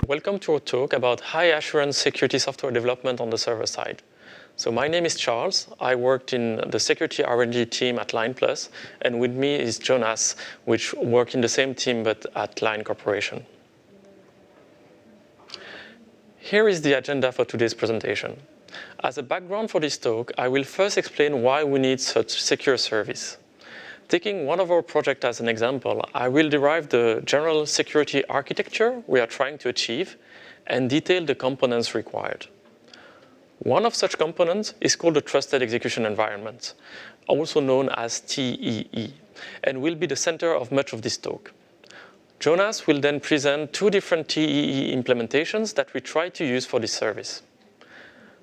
Welcome to our talk about high-assurance security software development on the server side. So my name is Charles. I worked in the security R&D team at LinePlus, and with me is Jonas, which worked in the same team but at Line Corporation. Here is the agenda for today's presentation. As a background for this talk, I will first explain why we need such secure service. Taking one of our projects as an example, I will derive the general security architecture we are trying to achieve and detail the components required. One of such components is called the Trusted Execution Environment, also known as TEE, and will be the center of much of this talk. Jonas will then present two different TEE implementations that we try to use for this service.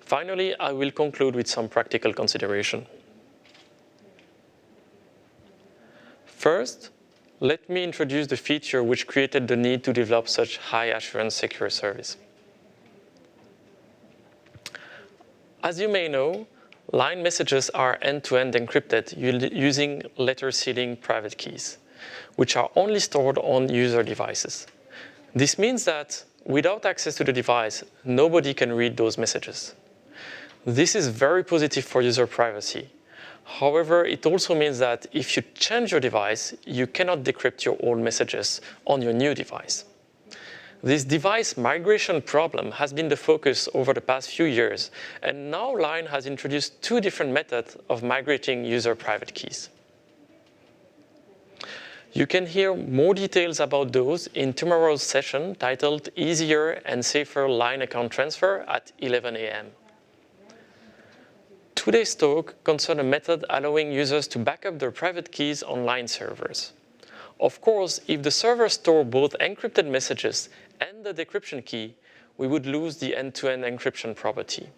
Finally, I will conclude with some practical consideration. First, let me introduce the feature which created the need to develop such high-assurance secure service. As you may know, line messages are end-to-end encrypted using letter-sealing private keys, which are only stored on user devices. This means that without access to the device, nobody can read those messages. This is very positive for user privacy. However, it also means that if you change your device, you cannot decrypt your old messages on your new device. This device migration problem has been the focus over the past few years, and now Line has introduced two different methods of migrating user private keys. You can hear more details about those in tomorrow's session titled Easier and Safer Line Account Transfer at 11 a.m. Today's talk concerns a method allowing users to back up their private keys on Line servers. Of course, if the server stores both encrypted messages and the decryption key, we would lose the end-to-end encryption property.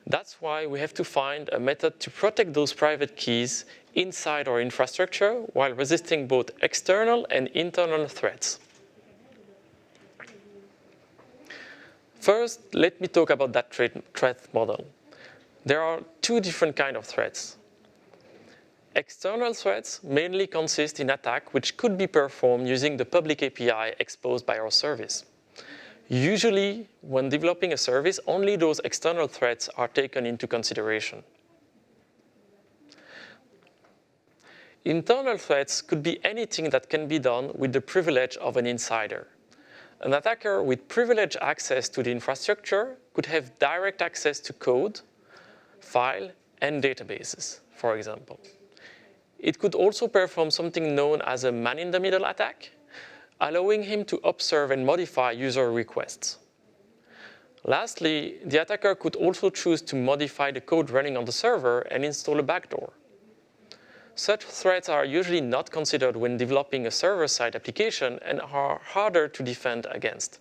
That's why we have to find a method to protect those private keys inside our infrastructure while resisting both external and internal threats. First, let me talk about that threat model. There are two different kinds of threats. External threats mainly consist in attacks which could be performed using the public API exposed by our service. Usually, when developing a service, only those external threats are taken into consideration. Internal threats could be anything that can be done with the privilege of an insider. An attacker with privileged access to the infrastructure could have direct access to code, file, and databases, for example. It could also perform something known as a man-in-the-middle attack, allowing him to observe and modify user requests. Lastly, the attacker could also choose to modify the code running on the server and install a backdoor. Such threats are usually not considered when developing a server-side application and are harder to defend against.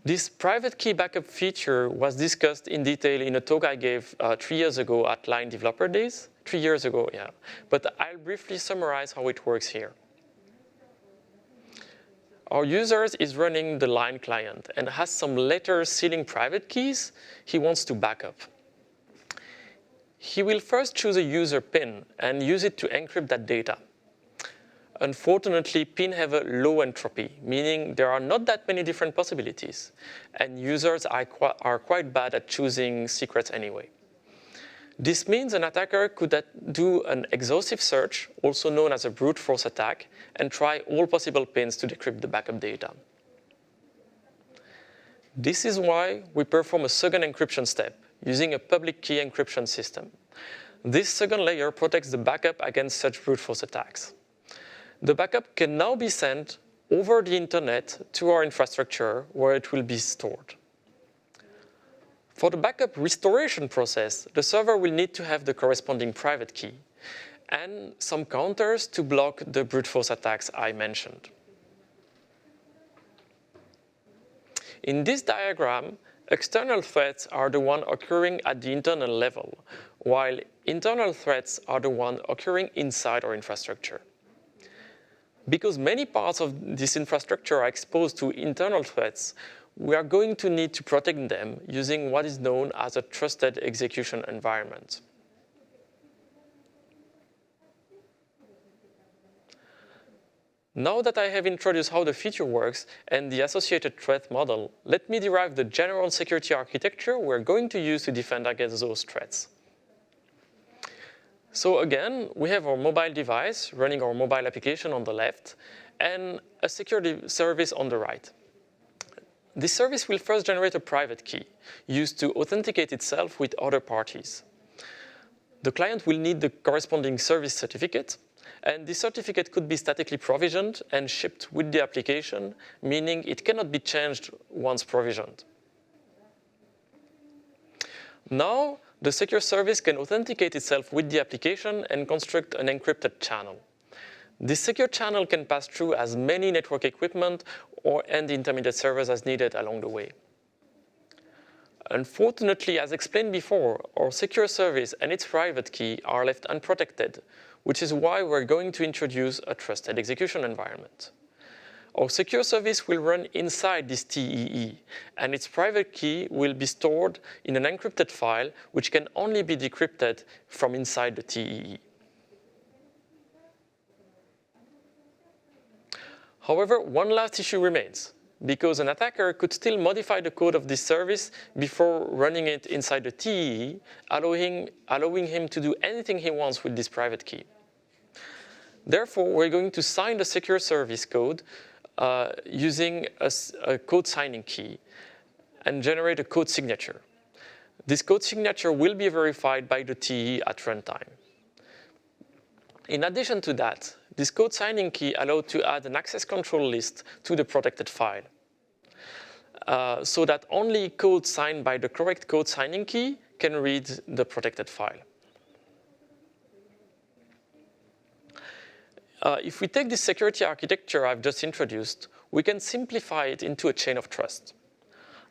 This private key backup feature was discussed in detail in a talk I gave 3 years ago at Line Developer Days. 3 years ago, yeah. But I'll briefly summarize how it works here. Our user is running the Line client and has some letter-sealing private keys he wants to back up. He will first choose a user PIN and use it to encrypt that data. Unfortunately, PIN have a low entropy, meaning there are not that many different possibilities, and users are quite bad at choosing secrets anyway. This means an attacker could do an exhaustive search, also known as a brute force attack, and try all possible pins to decrypt the backup data. This is why we perform a second encryption step, using a public key encryption system. This second layer protects the backup against such brute force attacks. The backup can now be sent over the internet to our infrastructure where it will be stored. For the backup restoration process, the server will need to have the corresponding private key and some counters to block the brute force attacks I mentioned. In this diagram, external threats are the ones occurring at the internal level, while internal threats are the ones occurring inside our infrastructure. Because many parts of this infrastructure are exposed to internal threats, we are going to need to protect them using what is known as a trusted execution environment. Now that I have introduced how the feature works and the associated threat model, let me derive the general security architecture we're going to use to defend against those threats. So again, we have our mobile device running our mobile application on the left and a security service on the right. This service will first generate a private key used to authenticate itself with other parties. The client will need the corresponding service certificate, and this certificate could be statically provisioned and shipped with the application, meaning it cannot be changed once provisioned. Now, the secure service can authenticate itself with the application and construct an encrypted channel. This secure channel can pass through as many network equipment and intermediate servers as needed along the way. Unfortunately, as explained before, our secure service and its private key are left unprotected, which is why we're going to introduce a trusted execution environment. Our secure service will run inside this TEE, and its private key will be stored in an encrypted file, which can only be decrypted from inside the TEE. However, one last issue remains, because an attacker could still modify the code of this service before running it inside the TEE, allowing him to do anything he wants with this private key. Therefore, we're going to sign the secure service code using a code signing key and generate a code signature. This code signature will be verified by the TE at runtime. In addition to that, this code signing key allows to add an access control list to the protected file, so that only code signed by the correct code signing key can read the protected file. If we take this security architecture I've just introduced, we can simplify it into a chain of trust.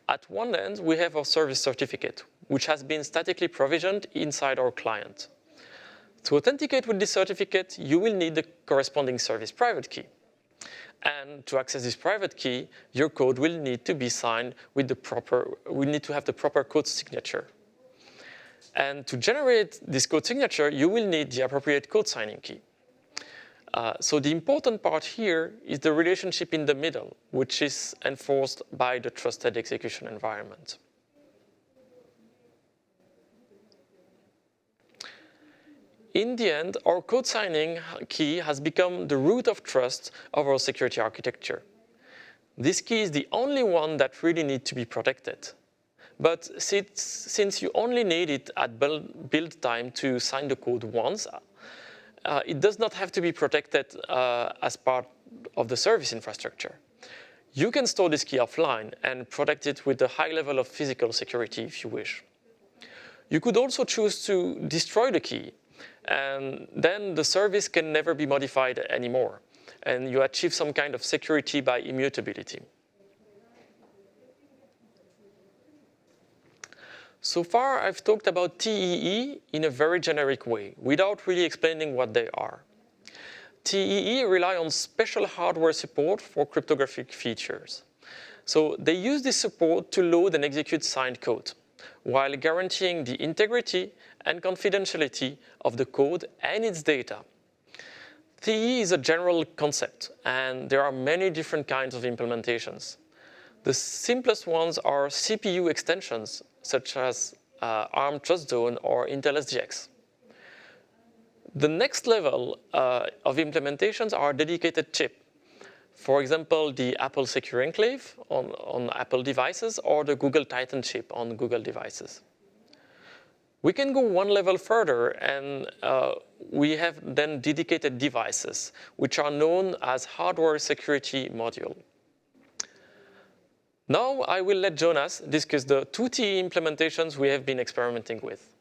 At one end, we have our service certificate, which has been statically provisioned inside our client. To authenticate with this certificate, you will need the corresponding service private key. And to access this private key, your code will need to be signed with we need to have the proper code signature. And to generate this code signature, you will need the appropriate code signing key. So the important part here is the relationship in the middle, which is enforced by the trusted execution environment. In the end, our code signing key has become the root of trust of our security architecture. This key is the only one that really needs to be protected. But since you only need it at build time to sign the code once, it does not have to be protected as part of the service infrastructure. You can store this key offline and protect it with a high level of physical security if you wish. You could also choose to destroy the key, and then the service can never be modified anymore, and you achieve some kind of security by immutability. So far, I've talked about TEE in a very generic way, without really explaining what they are. TEE rely on special hardware support for cryptographic features. So they use this support to load and execute signed code, while guaranteeing the integrity and confidentiality of the code and its data. TEE is a general concept, and there are many different kinds of implementations. The simplest ones are CPU extensions, such as ARM Trust Zone or Intel SGX. The next level of implementations are dedicated chip. For example, the Apple Secure Enclave on Apple devices or the Google Titan chip on Google devices. We can go one level further, and we have then dedicated devices, which are known as hardware security module. Now I will let Jonas discuss the two TE implementations we have been experimenting with.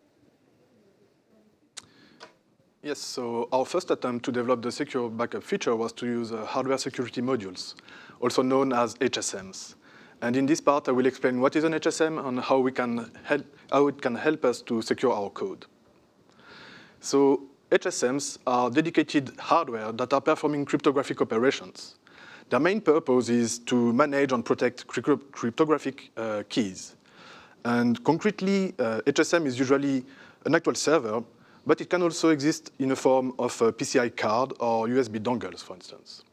Yes, so our first attempt to develop the secure backup feature was to use hardware security modules, also known as HSMs. And in this part, I will explain what is an HSM and how it can help us to secure our code. So HSMs are dedicated hardware that are performing cryptographic operations. Their main purpose is to manage and protect cryptographic keys. And concretely, HSM is usually an actual server, but it can also exist in the form of a PCI card or USB dongles, for instance.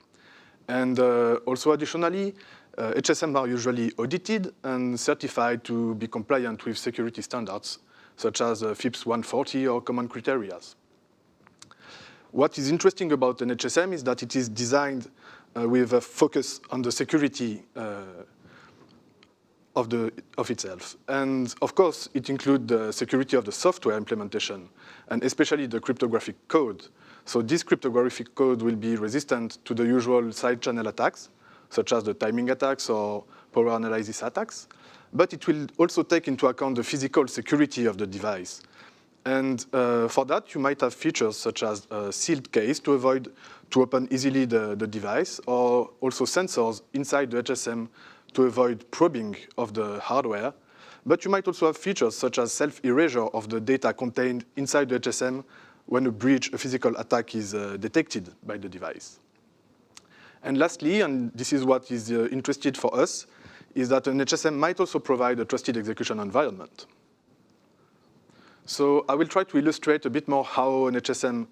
And also additionally, HSM are usually audited and certified to be compliant with security standards, such as FIPS 140 or common criteria. What is interesting about an HSM is that it is designed with a focus on the security of itself. And of course, it includes the security of the software implementation, and especially the cryptographic code. So this cryptographic code will be resistant to the usual side channel attacks, such as the timing attacks or power analysis attacks. But it will also take into account the physical security of the device. And for that, you might have features such as a sealed case to avoid to open easily the device, or also sensors inside the HSM to avoid probing of the hardware. But you might also have features such as self-erasure of the data contained inside the HSM when a physical attack is detected by the device. And lastly, and this is what is interesting for us, is that an HSM might also provide a trusted execution environment. So I will try to illustrate a bit more how an HSM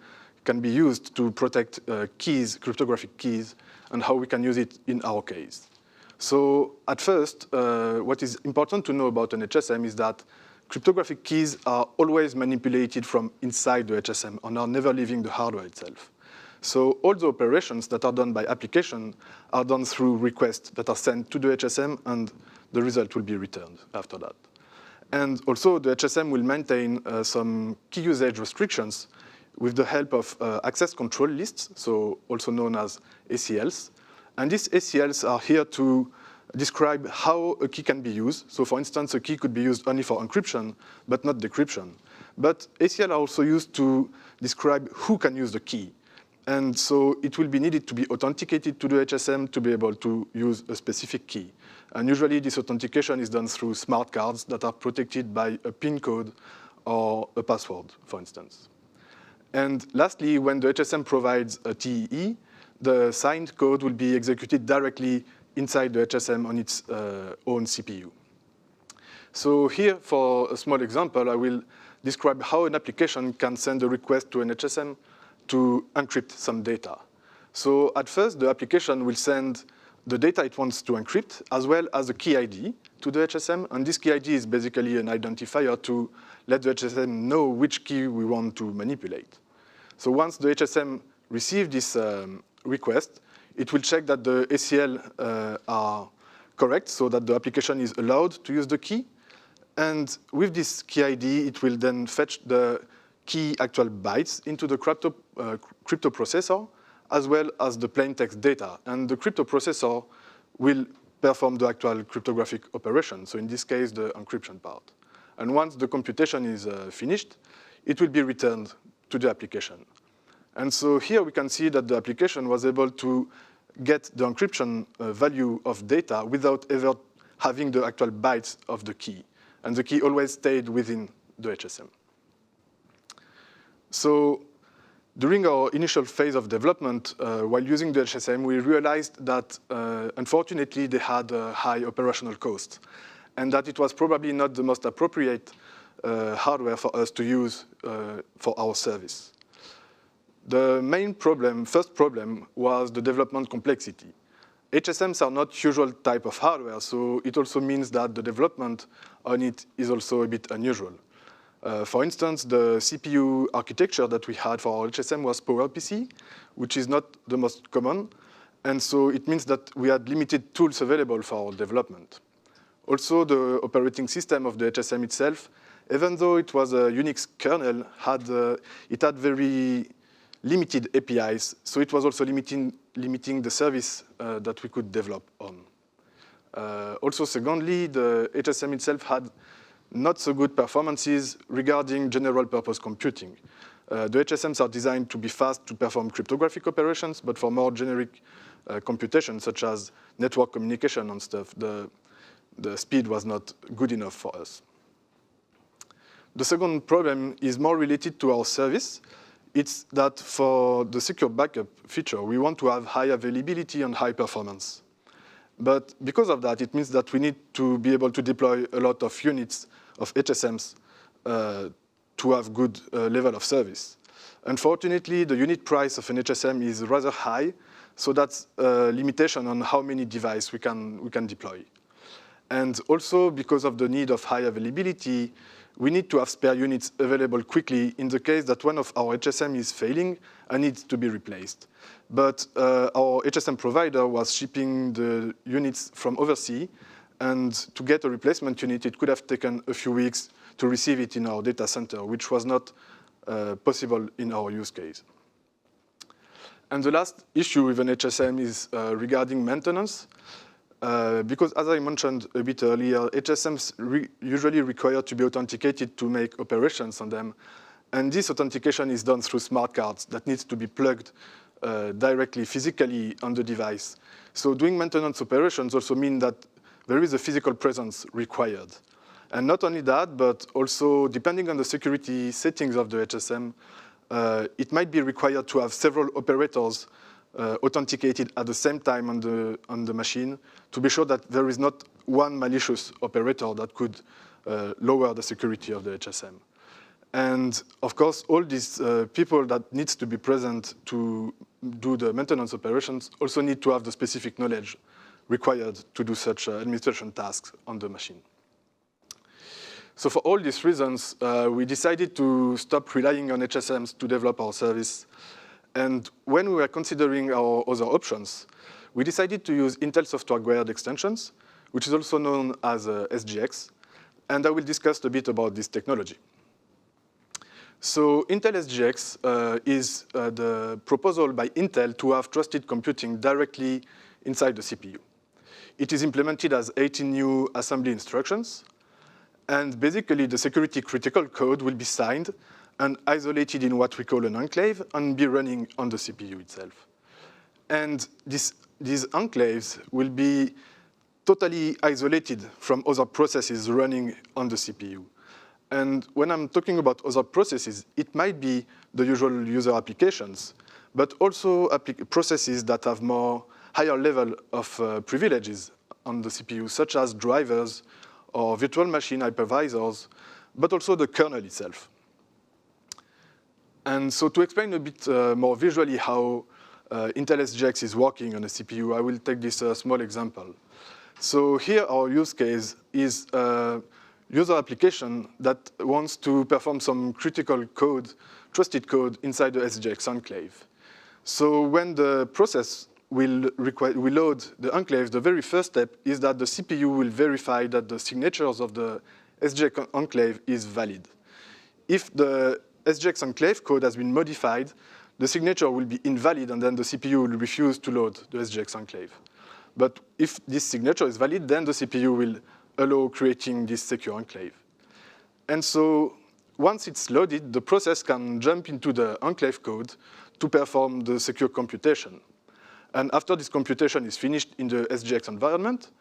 can be used to protect keys, cryptographic keys, and how we can use it in our case. So at first, what is important to know about an HSM is that cryptographic keys are always manipulated from inside the HSM and are never leaving the hardware itself. So all the operations that are done by application are done through requests that are sent to the HSM, and the result will be returned after that. And also, the HSM will maintain some key usage restrictions with the help of access control lists, so also known as ACLs. And these ACLs are here to describe how a key can be used. So for instance, a key could be used only for encryption, but not decryption. But ACL are also used to describe who can use the key. And so it will be needed to be authenticated to the HSM to be able to use a specific key. And usually this authentication is done through smart cards that are protected by a PIN code or a password, for instance. And lastly, when the HSM provides a TEE, the signed code will be executed directly inside the HSM on its own CPU. So here, for a small example, I will describe how an application can send a request to an HSM to encrypt some data. So at first, the application will send the data it wants to encrypt, as well as a key ID to the HSM. And this key ID is basically an identifier to let the HSM know which key we want to manipulate. So once the HSM receives this request, it will check that the ACL are correct, so that the application is allowed to use the key. And with this key ID, it will then fetch the key actual bytes into the crypto processor, as well as the plain text data. And the crypto processor will perform the actual cryptographic operation, so in this case, the encryption part. And once the computation is finished, it will be returned to the application. And so here we can see that the application was able to get the encryption value of data without ever having the actual bytes of the key. And the key always stayed within the HSM. So during our initial phase of development, while using the HSM, we realized that, unfortunately, they had a high operational cost, and that it was probably not the most appropriate hardware for us to use for our service. The main problem, first problem, was the development complexity. HSMs are not usual type of hardware, so it also means that the development on it is also a bit unusual. For instance, the CPU architecture that we had for our HSM was PowerPC, which is not the most common, and so it means that we had limited tools available for our development. Also, the operating system of the HSM itself, even though it was a Unix kernel, it had very limited APIs, so it was also limiting the service that we could develop on. Also, secondly, the HSM itself had not so good performances regarding general purpose computing. The HSMs are designed to be fast to perform cryptographic operations, but for more generic computation, such as network communication and stuff, the speed was not good enough for us. The second problem is more related to our service. It's that for the secure backup feature, we want to have high availability and high performance. But because of that, it means that we need to be able to deploy a lot of units of HSMs to have good level of service. Unfortunately, the unit price of an HSM is rather high, So that's a limitation on how many devices we can deploy. And also, because of the need of high availability, we need to have spare units available quickly in the case that one of our HSM is failing and needs to be replaced. But our HSM provider was shipping the units from overseas, and to get a replacement unit, it could have taken a few weeks to receive it in our data center, which was not possible in our use case. And the last issue with an HSM is regarding maintenance. Because as I mentioned a bit earlier, HSMs usually require to be authenticated to make operations on them. And this authentication is done through smart cards that needs to be plugged directly, physically on the device. So doing maintenance operations also mean that there is a physical presence required. And not only that, but also depending on the security settings of the HSM, it might be required to have several operators authenticated at the same time on the machine to be sure that there is not one malicious operator that could lower the security of the HSM. And of course, all these people that needs to be present to do the maintenance operations also need to have the specific knowledge required to do such administration tasks on the machine. So for all these reasons, we decided to stop relying on HSMs to develop our service. And when we were considering our other options, we decided to use Intel software-guided extensions, which is also known as SGX. And I will discuss a bit about this technology. So Intel SGX is the proposal by Intel to have trusted computing directly inside the CPU. It is implemented as 18 new assembly instructions. And basically, the security critical code will be signed and isolated in what we call an enclave and be running on the CPU itself. And these enclaves will be totally isolated from other processes running on the CPU. And when I'm talking about other processes, it might be the usual user applications, but also processes that have more higher level of privileges on the CPU, such as drivers or virtual machine hypervisors, but also the kernel itself. And so to explain a bit more visually how Intel SGX is working on a CPU, I will take this small example. So here our use case is a user application that wants to perform some critical code, trusted code inside the SGX enclave. So when the process will load the enclave, the very first step is that the CPU will verify that the signatures of the SGX enclave is valid. If the SGX enclave code has been modified, the signature will be invalid, and then the CPU will refuse to load the SGX enclave. But if this signature is valid, then the CPU will allow creating this secure enclave. And so once it's loaded, the process can jump into the enclave code to perform the secure computation. And after this computation is finished in the SGX environment,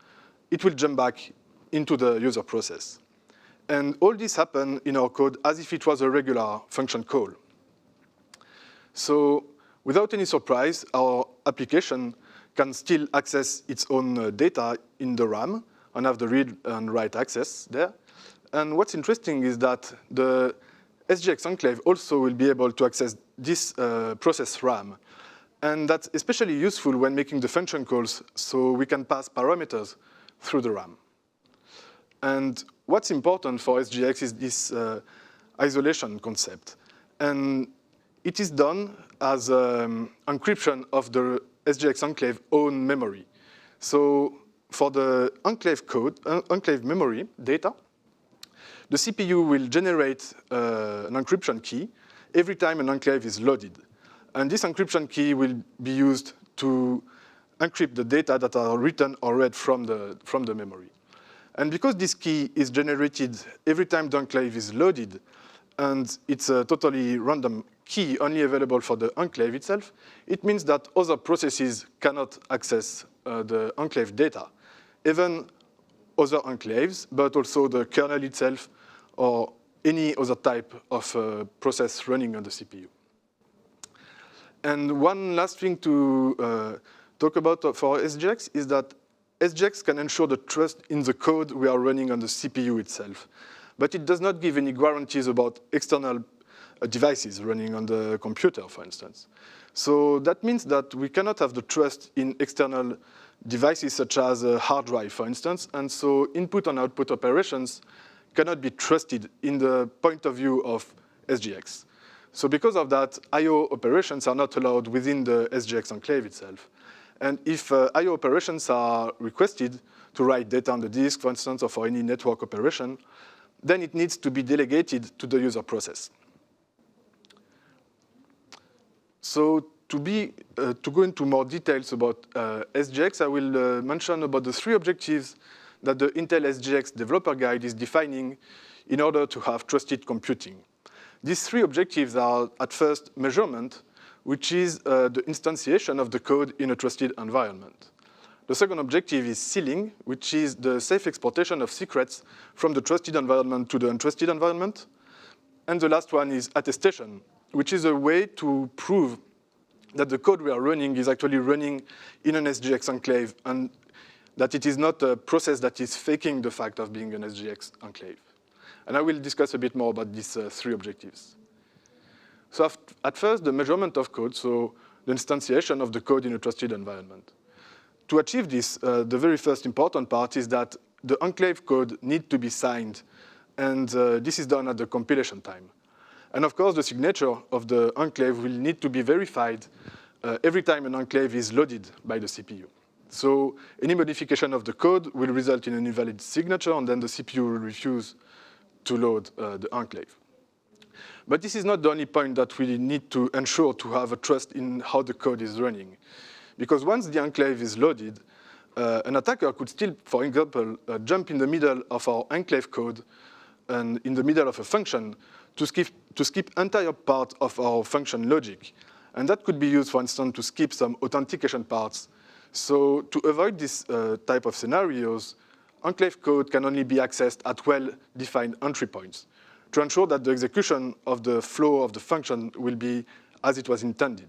it will jump back into the user process. And all this happens in our code as if it was a regular function call. So without any surprise, our application can still access its own data in the RAM and have the read and write access there. And what's interesting is that the SGX enclave also will be able to access this process RAM. And that's especially useful when making the function calls, so we can pass parameters through the RAM. And what's important for SGX is this isolation concept. And it is done as encryption of the SGX enclave own memory. So for the enclave code, enclave memory data, the CPU will generate an encryption key every time an enclave is loaded. And this encryption key will be used to encrypt the data that are written or read from the memory. And because this key is generated every time the enclave is loaded, and it's a totally random key only available for the enclave itself, it means that other processes cannot access the enclave data, even other enclaves, but also the kernel itself or any other type of process running on the CPU. And one last thing to talk about for SGX is that SGX can ensure the trust in the code we are running on the CPU itself. But it does not give any guarantees about external devices running on the computer, for instance. So that means that we cannot have the trust in external devices such as a hard drive, for instance, and so input and output operations cannot be trusted in the point of view of SGX. So because of that, I/O operations are not allowed within the SGX enclave itself. And if I/O operations are requested to write data on the disk, for instance, or for any network operation, then it needs to be delegated to the user process. So to go into more details about SGX, I will mention about the 3 objectives that the Intel SGX developer guide is defining in order to have trusted computing. These 3 objectives are, at first, measurement, which is the instantiation of the code in a trusted environment. The second objective is sealing, which is the safe exportation of secrets from the trusted environment to the untrusted environment. And the last one is attestation, which is a way to prove that the code we are running is actually running in an SGX enclave and that it is not a process that is faking the fact of being an SGX enclave. And I will discuss a bit more about these 3 objectives. So at first, the measurement of code, so the instantiation of the code in a trusted environment. To achieve this, the very first important part is that the enclave code needs to be signed, and this is done at the compilation time. And of course, the signature of the enclave will need to be verified every time an enclave is loaded by the CPU. So any modification of the code will result in an invalid signature, and then the CPU will refuse to load the enclave. But this is not the only point that we need to ensure to have a trust in how the code is running. Because once the enclave is loaded, an attacker could still, for example, jump in the middle of our enclave code and in the middle of a function to skip entire part of our function logic. And that could be used, for instance, to skip some authentication parts. So to avoid this type of scenarios, enclave code can only be accessed at well-defined entry points to ensure that the execution of the flow of the function will be as it was intended.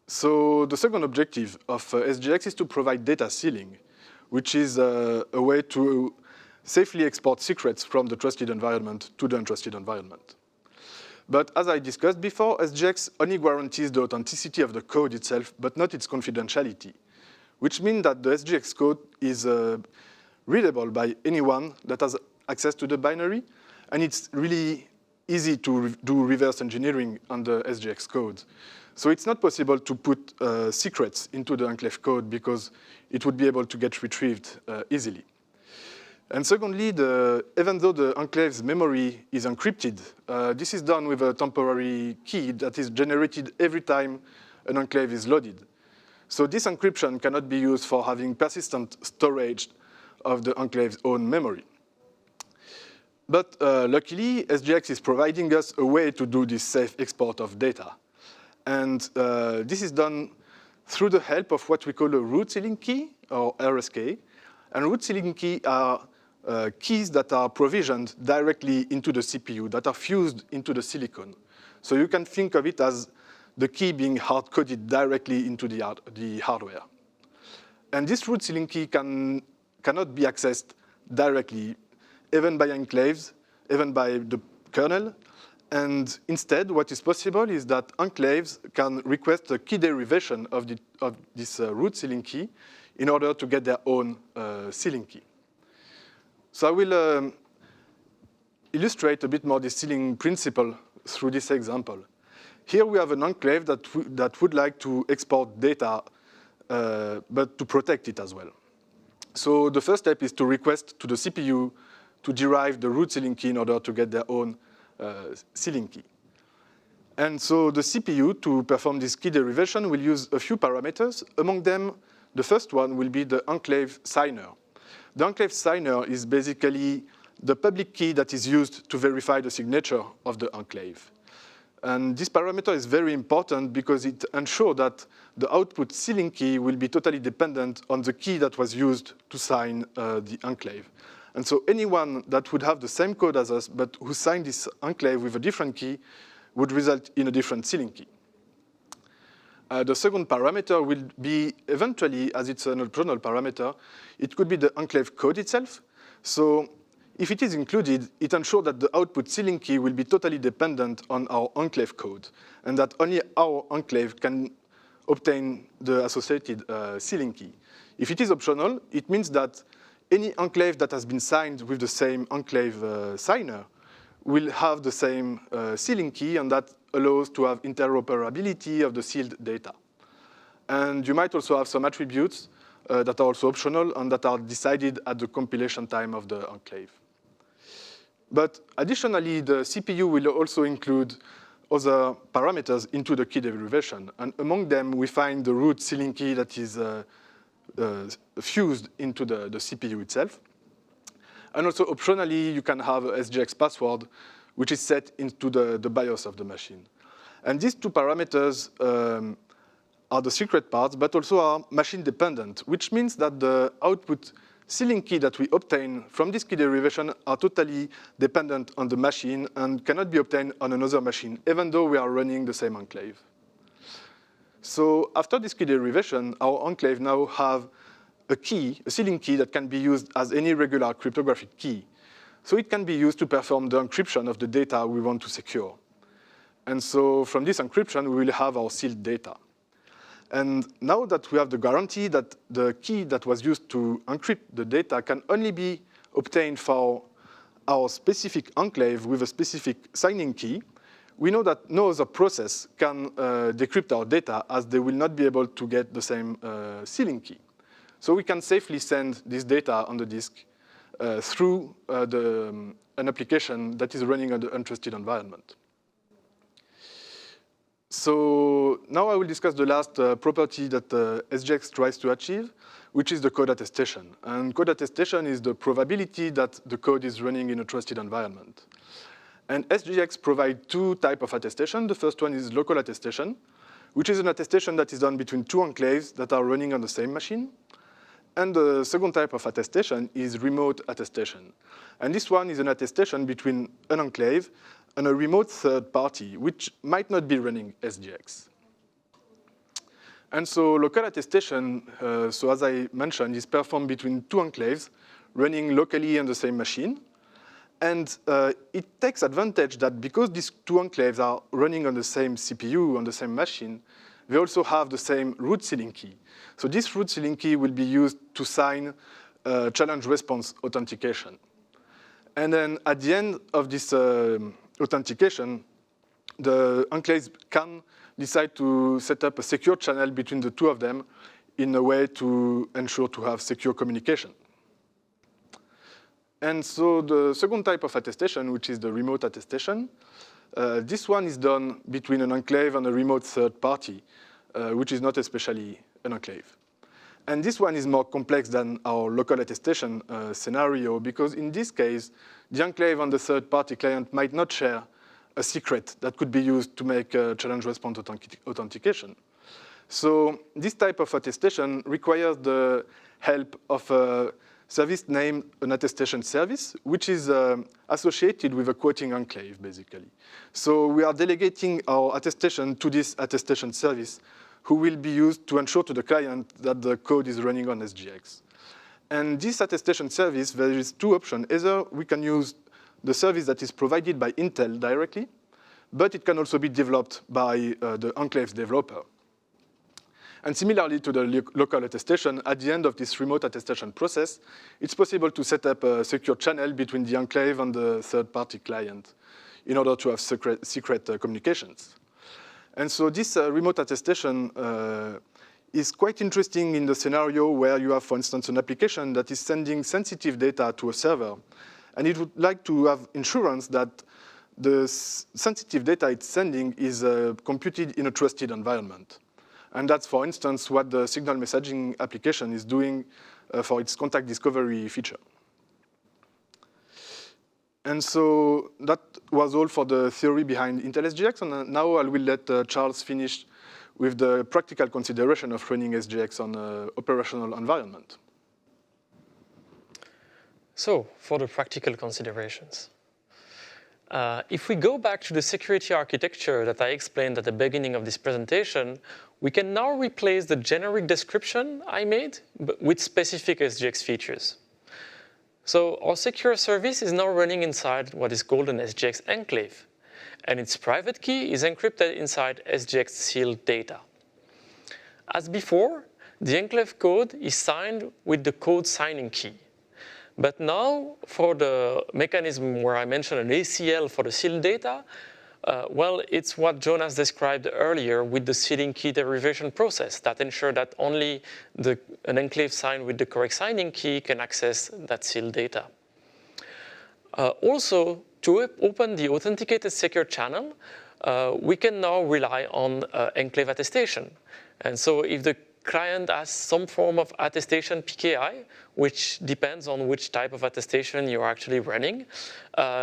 So the second objective of SGX is to provide data sealing, which is a way to safely export secrets from the trusted environment to the untrusted environment. But as I discussed before, SGX only guarantees the authenticity of the code itself, but not its confidentiality, which means that the SGX code is readable by anyone that has access to the binary, and it's really easy to do reverse engineering on the SGX code. So it's not possible to put secrets into the enclave code because it would be able to get retrieved easily. And secondly, even though the enclave's memory is encrypted, this is done with a temporary key that is generated every time an enclave is loaded. So this encryption cannot be used for having persistent storage of the enclave's own memory. But luckily, SGX is providing us a way to do this safe export of data. And this is done through the help of what we call a root sealing key, or RSK. And root sealing key are keys that are provisioned directly into the CPU, that are fused into the silicon. So you can think of it as the key being hard-coded directly into the hardware. And this root sealing key cannot be accessed directly, even by enclaves, even by the kernel. And instead, what is possible is that enclaves can request a key derivation of this root sealing key in order to get their own sealing key. So I will illustrate a bit more the sealing principle through this example. Here we have an enclave that would like to export data, but to protect it as well. So the first step is to request to the CPU to derive the root sealing key in order to get their own sealing key. And so the CPU, to perform this key derivation, will use a few parameters. Among them, the first one will be the enclave signer. The enclave signer is basically the public key that is used to verify the signature of the enclave. And this parameter is very important because it ensures that the output sealing key will be totally dependent on the key that was used to sign the enclave. And so anyone that would have the same code as us, but who signed this enclave with a different key, would result in a different sealing key. The second parameter will be eventually, as it's an optional parameter, it could be the enclave code itself. So If it is included, it ensures that the output ceiling key will be totally dependent on our enclave code, and that only our enclave can obtain the associated ceiling key. If it is optional, it means that any enclave that has been signed with the same enclave signer will have the same sealing key, and that allows to have interoperability of the sealed data. And you might also have some attributes that are also optional and that are decided at the compilation time of the enclave. But additionally, the CPU will also include other parameters into the key derivation. And among them, we find the root sealing key that is fused into the CPU itself. And also, optionally, you can have a SGX password, which is set into the BIOS of the machine. And these two parameters are the secret parts, but also are machine dependent, which means that the output sealing key that we obtain from this key derivation are totally dependent on the machine and cannot be obtained on another machine, even though we are running the same enclave. So after this key derivation, our enclave now have a key, a sealing key that can be used as any regular cryptographic key. So it can be used to perform the encryption of the data we want to secure. And so from this encryption, we will have our sealed data. And now that we have the guarantee that the key that was used to encrypt the data can only be obtained for our specific enclave with a specific signing key, we know that no other process can decrypt our data, as they will not be able to get the same sealing key. So we can safely send this data on the disk through an application that is running on the untrusted environment. So now I will discuss the last property that SGX tries to achieve, which is the code attestation. And code attestation is the probability that the code is running in a trusted environment. And SGX provides two types of attestation. The first one is local attestation, which is an attestation that is done between two enclaves that are running on the same machine. And the second type of attestation is remote attestation. And this one is an attestation between an enclave and a remote third party, which might not be running SGX. And so local attestation, so as I mentioned, is performed between two enclaves running locally on the same machine. And it takes advantage that because these two enclaves are running on the same CPU, on the same machine, they also have the same root sealing key. So this root sealing key will be used to sign challenge response authentication. And then at the end of this authentication, the enclaves can decide to set up a secure channel between the two of them in a way to ensure to have secure communication. And so the second type of attestation, which is the remote attestation, this one is done between an enclave and a remote third party, which is not especially an enclave. And this one is more complex than our local attestation scenario, because in this case, the enclave and the third-party client might not share a secret that could be used to make a challenge response authentication. So this type of attestation requires the help of a service named an attestation service, which is associated with a quoting enclave, basically. So we are delegating our attestation to this attestation service, who will be used to ensure to the client that the code is running on SGX. And this attestation service, there is two options. Either we can use the service that is provided by Intel directly, but it can also be developed by the enclave's developer. And similarly to the local attestation, at the end of this remote attestation process, it's possible to set up a secure channel between the enclave and the third-party client in order to have secret communications. And so this remote attestation is quite interesting in the scenario where you have, for instance, an application that is sending sensitive data to a server, and it would like to have assurance that the sensitive data it's sending is computed in a trusted environment. And that's, for instance, what the signal messaging application is doing for its contact discovery feature. And so that was all for the theory behind Intel SGX, and now I will let Charles finish with the practical consideration of running SGX on an operational environment. So, for the practical considerations. If we go back to the security architecture that I explained at the beginning of this presentation, we can now replace the generic description I made with specific SGX features. So our secure service is now running inside what is called an SGX enclave, and its private key is encrypted inside SGX sealed data. As before, the enclave code is signed with the code signing key. But now, for the mechanism where I mentioned an ACL for the sealed data, well, it's what Jonas described earlier with the sealing key derivation process that ensure that only an enclave signed with the correct signing key can access that sealed data. Also, to open the authenticated secure channel, we can now rely on enclave attestation. And so if the client has some form of attestation PKI, which depends on which type of attestation you're actually running,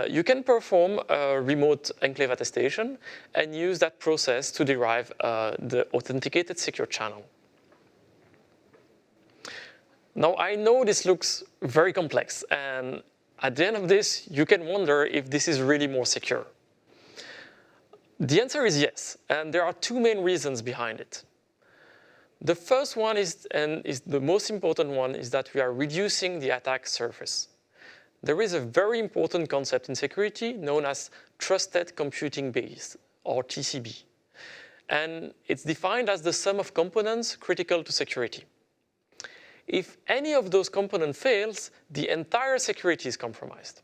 you can perform a remote enclave attestation and use that process to derive the authenticated secure channel. Now, I know this looks very complex, and at the end of this, you can wonder if this is really more secure. The answer is yes, and there are two main reasons behind it. The first one is, and is the most important one, is that we are reducing the attack surface. There is a very important concept in security known as Trusted Computing Base, or TCB. And it's defined as the sum of components critical to security. If any of those components fails, the entire security is compromised.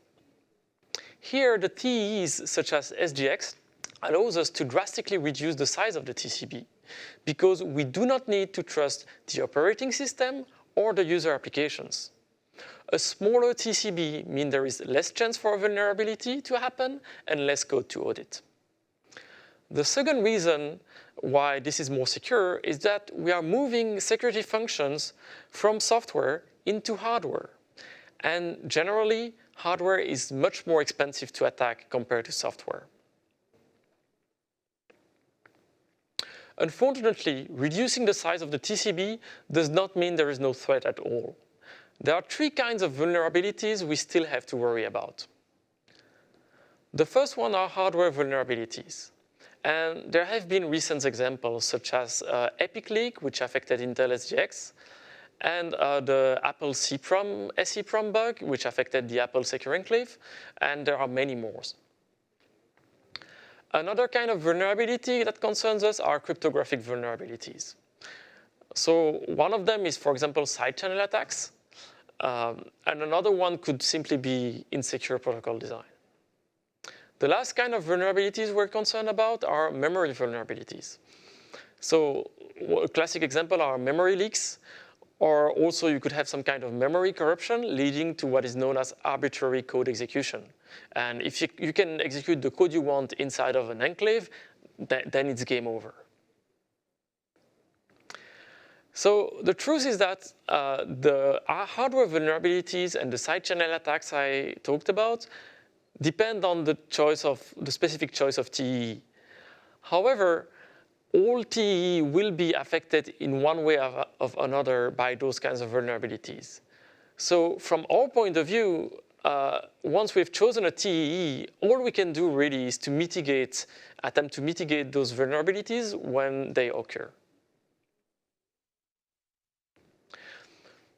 Here, the TEEs, such as SGX, allows us to drastically reduce the size of the TCB, because we do not need to trust the operating system or the user applications. A smaller TCB means there is less chance for a vulnerability to happen and less code to audit. The second reason why this is more secure is that we are moving security functions from software into hardware. And generally, hardware is much more expensive to attack compared to software. Unfortunately, reducing the size of the TCB does not mean there is no threat at all. There are three kinds of vulnerabilities we still have to worry about. The first one are hardware vulnerabilities. And there have been recent examples such as Epic leak, which affected Intel SGX, and the Apple SEPROM bug, which affected the Apple Secure Enclave, and there are many more. Another kind of vulnerability that concerns us are cryptographic vulnerabilities. So one of them is, for example, side channel attacks. And another one could simply be insecure protocol design. The last kind of vulnerabilities we're concerned about are memory vulnerabilities. So a classic example are memory leaks, or also you could have some kind of memory corruption leading to what is known as arbitrary code execution. And if you can execute the code you want inside of an enclave, then it's game over. So the truth is that the hardware vulnerabilities and the side channel attacks I talked about depend on the specific choice of TEE. However, all TEE will be affected in one way or another by those kinds of vulnerabilities. So from our point of view, once we've chosen a TEE, all we can do really is to attempt to mitigate those vulnerabilities when they occur.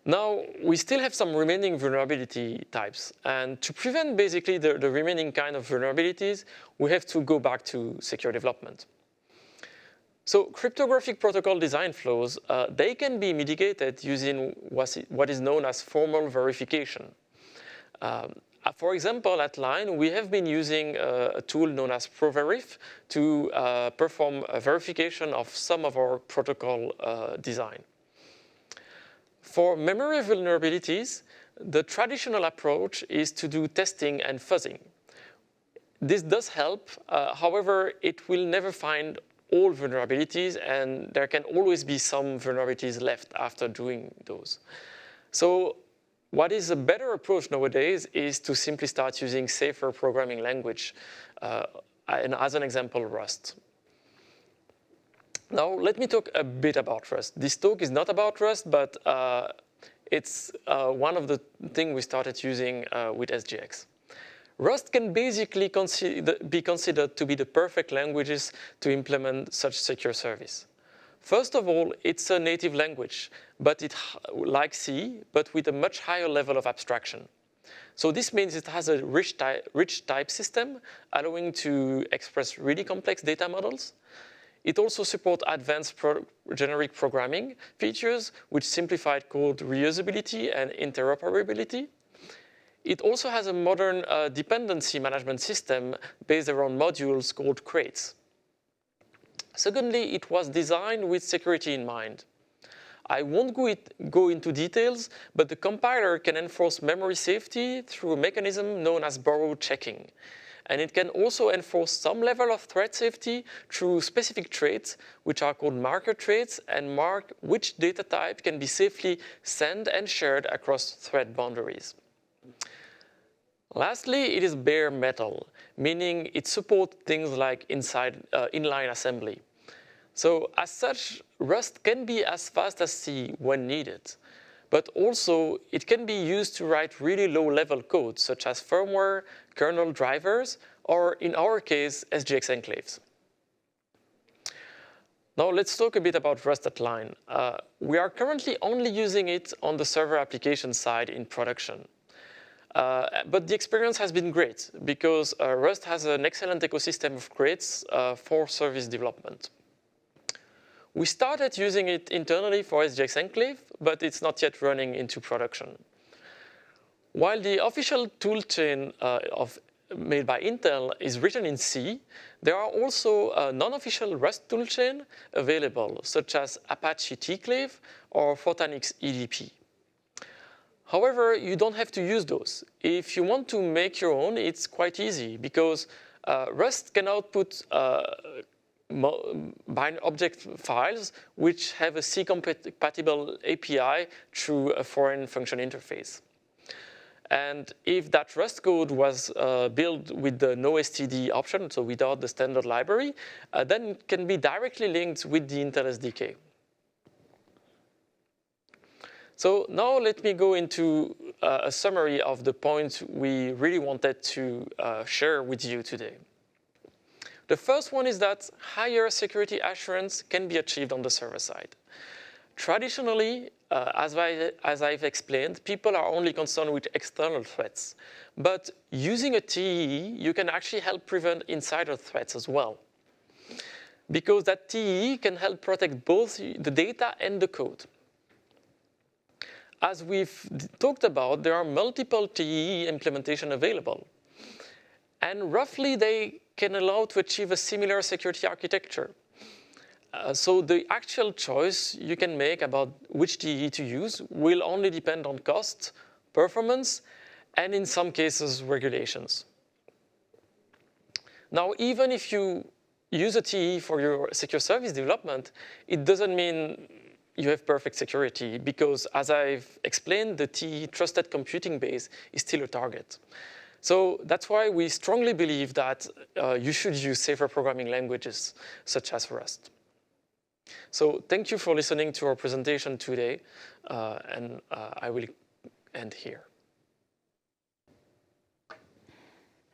Now, we still have some remaining vulnerability types. And to prevent basically the remaining kind of vulnerabilities, we have to go back to secure development. So cryptographic protocol design flows, they can be mitigated using what is known as formal verification. For example, at Line, we have been using a tool known as ProVerif to perform a verification of some of our protocol design. For memory vulnerabilities, the traditional approach is to do testing and fuzzing. This does help. However, it will never find all vulnerabilities, and there can always be some vulnerabilities left after doing those. So what is a better approach nowadays is to simply start using safer programming language, and as an example, Rust. Now, let me talk a bit about Rust. This talk is not about Rust, but it's one of the things we started using with SGX. Rust can basically be considered to be the perfect languages to implement such secure service. First of all, it's a native language, but like C, but with a much higher level of abstraction. So this means it has a rich type system, allowing to express really complex data models. It also supports advanced generic programming features, which simplified code reusability and interoperability. It also has a modern dependency management system based around modules called crates. Secondly, it was designed with security in mind. I won't go into details, but the compiler can enforce memory safety through a mechanism known as borrow checking. And it can also enforce some level of threat safety through specific traits, which are called marker traits, and mark which data type can be safely sent and shared across threat boundaries. Lastly, it is bare metal, meaning it supports things like inline assembly. So as such, Rust can be as fast as C when needed, but also it can be used to write really low-level code, such as firmware, kernel drivers, or in our case, SGX enclaves. Now let's talk a bit about Rust at Line. We are currently only using it on the server application side in production. But the experience has been great because Rust has an excellent ecosystem of crates for service development. We started using it internally for SGX Enclave, but it's not yet running into production. While the official toolchain made by Intel is written in C, there are also non-official Rust toolchain available, such as Apache Tclave or Photanix EDP. However, you don't have to use those. If you want to make your own, it's quite easy because Rust can output binary object files which have a C-compatible API through a foreign function interface. And if that Rust code was built with the no-std option, so without the standard library, then it can be directly linked with the Intel SDK. So now let me go into a summary of the points we really wanted to share with you today. The first one is that higher security assurance can be achieved on the server side. Traditionally, as I've explained, people are only concerned with external threats. But using a TEE, you can actually help prevent insider threats as well. Because that TEE can help protect both the data and the code. As we've talked about, there are multiple TEE implementations available. And roughly, they can allow to achieve a similar security architecture. So the actual choice you can make about which TEE to use will only depend on cost, performance, and in some cases, regulations. Now, even if you use a TEE for your secure service development, it doesn't mean you have perfect security because, as I've explained, the TEE trusted computing base is still a target. So that's why we strongly believe that you should use safer programming languages such as Rust. So thank you for listening to our presentation today, and I will end here.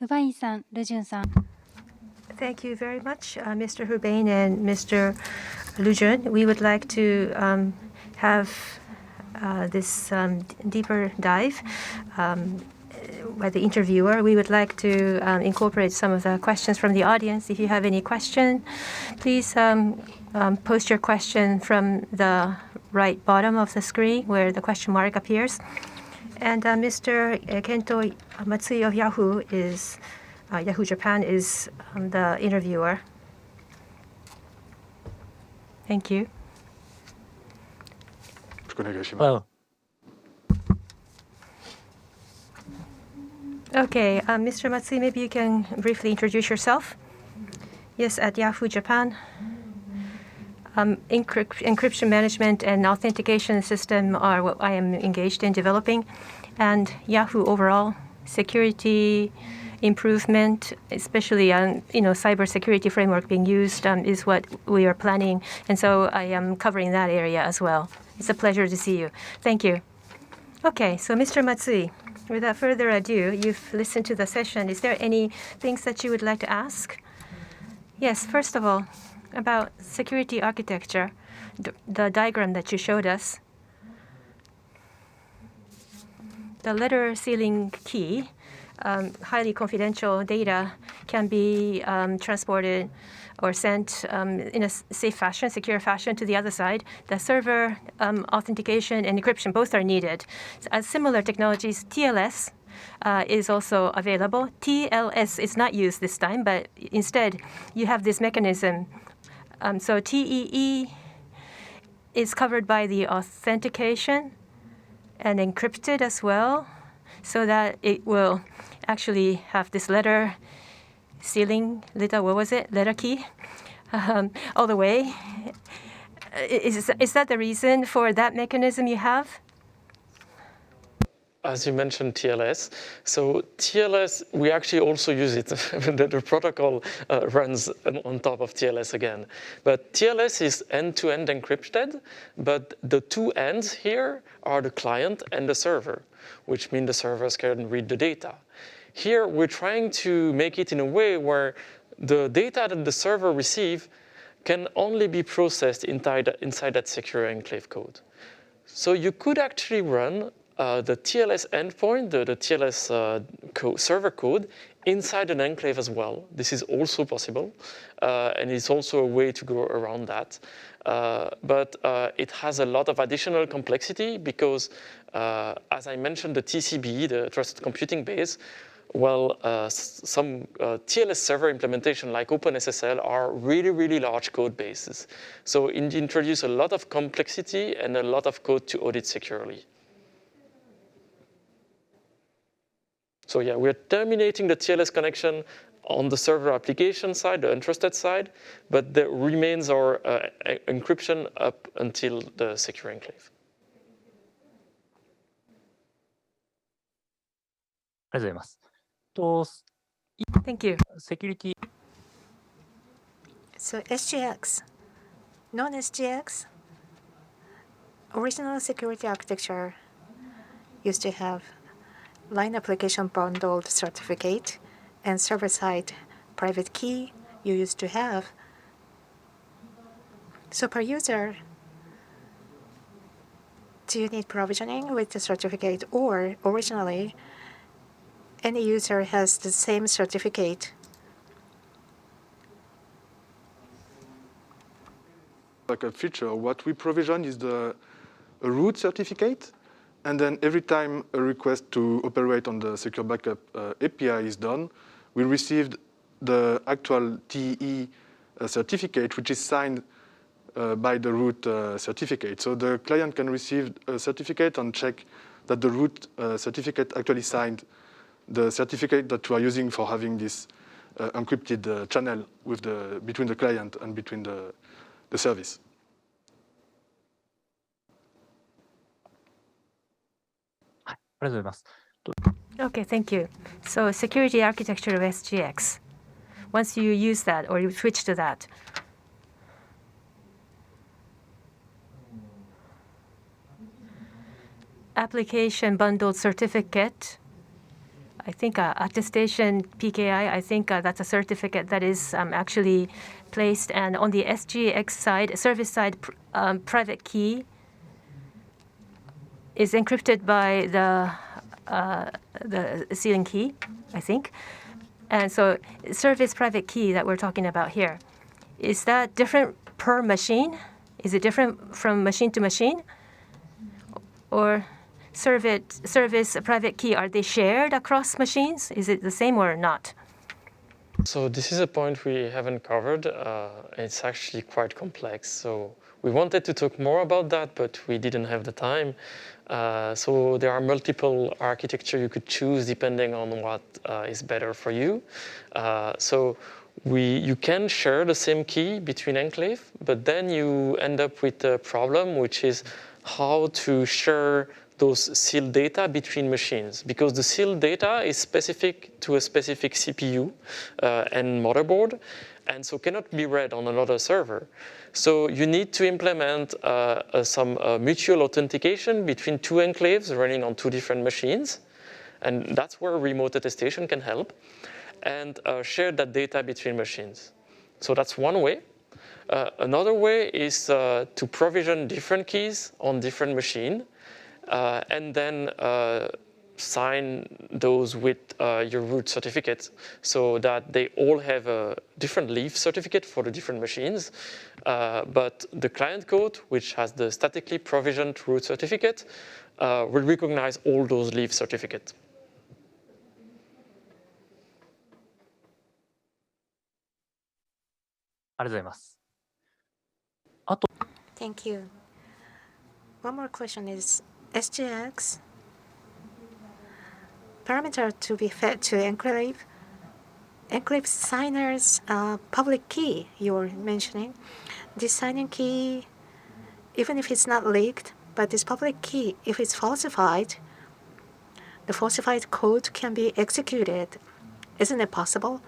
ウバインさん、ルジュンさん。 Thank you very much, Mr. Hubain and Mr. Lujun. We would like to have this deeper dive by the interviewer. We would like to incorporate some of the questions from the audience. If you have any question, please post your question from the right bottom of the screen where the question mark appears. And Mr. Kento Matsui of Yahoo Japan is the interviewer. Thank you. Hello. Okay, Mr. Matsui, maybe you can briefly introduce yourself. Yes, at Yahoo Japan. Encryption management and authentication system are what I am engaged in developing. And Yahoo overall, security improvement, especially cybersecurity framework being used is what we are planning. And so I am covering that area as well. It's a pleasure to see you. Thank you. Okay, so Mr. Matsui, without further ado, you've listened to the session. Is there any things that you would like to ask? Yes, first of all, about security architecture, the diagram that you showed us. the letter sealing key, highly confidential data can be transported or sent in a safe fashion, secure fashion to the other side. The server authentication and encryption both are needed. As similar technologies, TLS is also available. TLS is not used this time, but instead you have this mechanism. So TEE is covered by the authentication and encrypted as well, so that it will actually have this letter sealing, letter key, all the way. Is that the reason for that mechanism you have? As you mentioned, TLS. So TLS, we actually also use it. The protocol runs on top of TLS again. But TLS is end-to-end encrypted, but the two ends here are the client and the server, which means the servers can read the data. Here, we're trying to make it in a way where the data that the server receives can only be processed inside that secure enclave code. So you could actually run the TLS endpoint, the TLS server code, inside an enclave as well. This is also possible, and it's also a way to go around that. But it has a lot of additional complexity because, as I mentioned, the TCB, the Trusted Computing Base, well, some TLS server implementation like OpenSSL are really, really large code bases. So it introduces a lot of complexity and a lot of code to audit securely. So yeah, we're terminating the TLS connection on the server application side, the untrusted side, but there remains our encryption up until the secure enclave. ありがとうございます。Thank you. Security. So SGX, non-SGX, original security architecture used to have line application bundled certificate and server-side private key you used to have. So per user, do you need provisioning with the certificate, or originally any user has the same certificate? Like a feature, what we provision is a root certificate. And then every time a request to operate on the secure backup API is done, we received the actual TE certificate, which is signed by the root certificate. So the client can receive a certificate and check that the root certificate actually signed the certificate that we are using for having this encrypted channel with between the client and between the service. Okay, thank you. So security architecture of SGX. Once you use that or you switch to that, application bundled certificate, I think attestation PKI, I think that's a certificate that is actually placed. And on the SGX side, service side private key is encrypted by the sealing key, I think. And so service private key that we're talking about here, is that different per machine? Is it different from machine to machine? Or service private key, are they shared across machines? Is it the same or not? So this is a point we haven't covered. It's actually quite complex. So we wanted to talk more about that, but we didn't have the time. So there are multiple architecture you could choose depending on what is better for you. So you can share the same key between enclave, but then you end up with a problem, which is how to share those sealed data between machines, because the sealed data is specific to a specific CPU and motherboard, and so cannot be read on another server. So you need to implement some mutual authentication between two enclaves running on two different machines, and that's where remote attestation can help, and share that data between machines. So that's one way. Another way is to provision different keys on different machines, and then sign those with your root certificate so that they all have a different leaf certificate for the different machines. But the client code, which has the statically provisioned root certificate, will recognize all those leaf certificates. Thank you. One more question is SGX parameter to be fed to enclave signer's public key you were mentioning. This signing key, even if it's not leaked, but this public key, if it's falsified, the falsified code can be executed. Isn't it possible?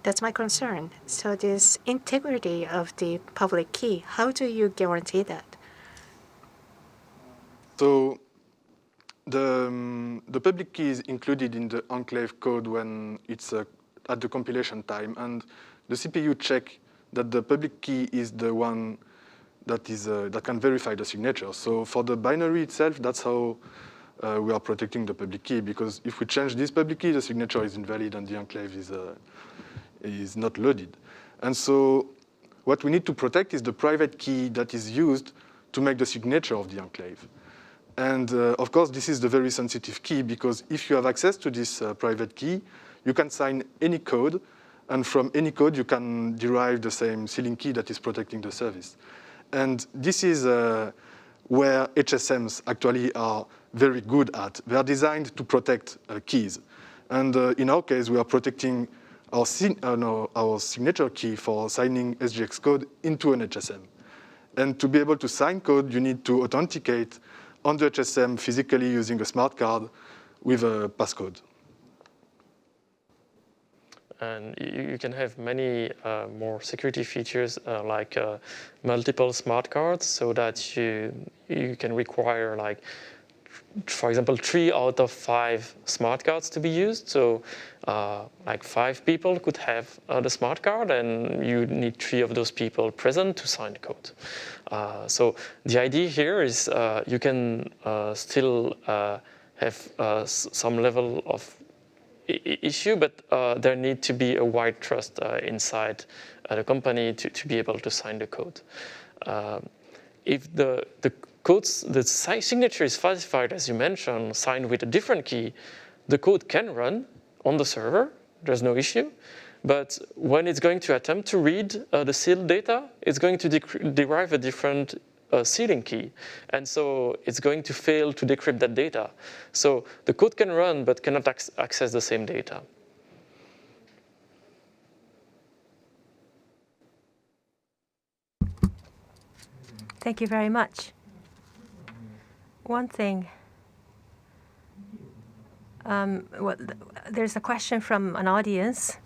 That's my concern. So this integrity of the public key, how do you guarantee that? So the public key is included in the enclave code when it's at the compilation time, and the CPU check that the public key is the one that can verify the signature. So for the binary itself, that's how we are protecting the public key, because if we change this public key, the signature is invalid and the enclave is not loaded. And so what we need to protect is the private key that is used to make the signature of the enclave. And of course, this is the very sensitive key, because if you have access to this private key, you can sign any code, and from any code, you can derive the same sealing key that is protecting the service. And this is where HSMs actually are very good at. They are designed to protect keys. And in our case, we are protecting our signature key for signing SGX code into an HSM. And to be able to sign code, you need to authenticate on the HSM physically using a smart card with a passcode. And you can have many more security features like multiple smart cards, so that you can require, like, for example, 3 out of 5 smart cards to be used. So like 5 people could have the smart card, and you need 3 of those people present to sign the code. So the idea here is you can still have some level of issue, but there need to be a wide trust inside the company to be able to sign the code. If the signature is falsified, as you mentioned, signed with a different key, the code can run on the server, there's no issue. But when it's going to attempt to read the sealed data, it's going to derive a different sealing key. And so it's going to fail to decrypt that data. So the code can run, but cannot access the same data. Thank you very much. One thing, there's a question from an audience.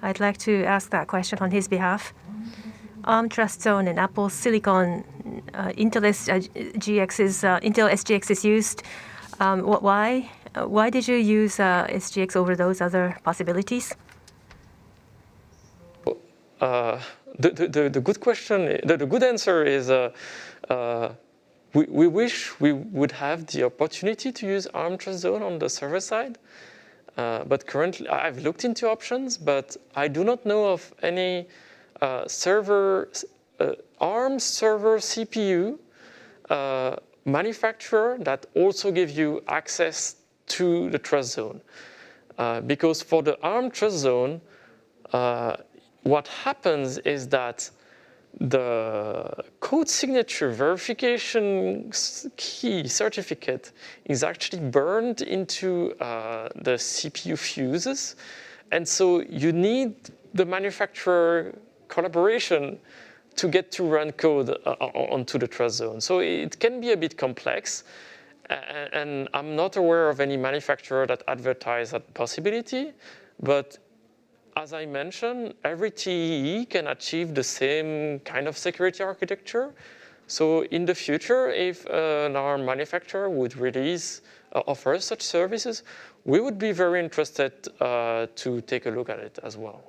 I'd like to ask that question on his behalf. ARM Trust Zone and Apple Silicon, Intel SGX is used. Why did you use SGX over those other possibilities? The good question, the good answer is we wish we would have the opportunity to use ARM Trust Zone on the server side. But currently, I've looked into options, but I do not know of any ARM server CPU manufacturer that also gives you access to the trust zone. Because for the ARM Trust Zone, what happens is that the code signature verification key certificate is actually burned into the CPU fuses. And so you need the manufacturer collaboration to get to run code onto the trust zone. So it can be a bit complex. And I'm not aware of any manufacturer that advertise that possibility. But as I mentioned, every TEE can achieve the same kind of security architecture. So in the future, if an ARM manufacturer would release, offer such services, we would be very interested to take a look at it as well.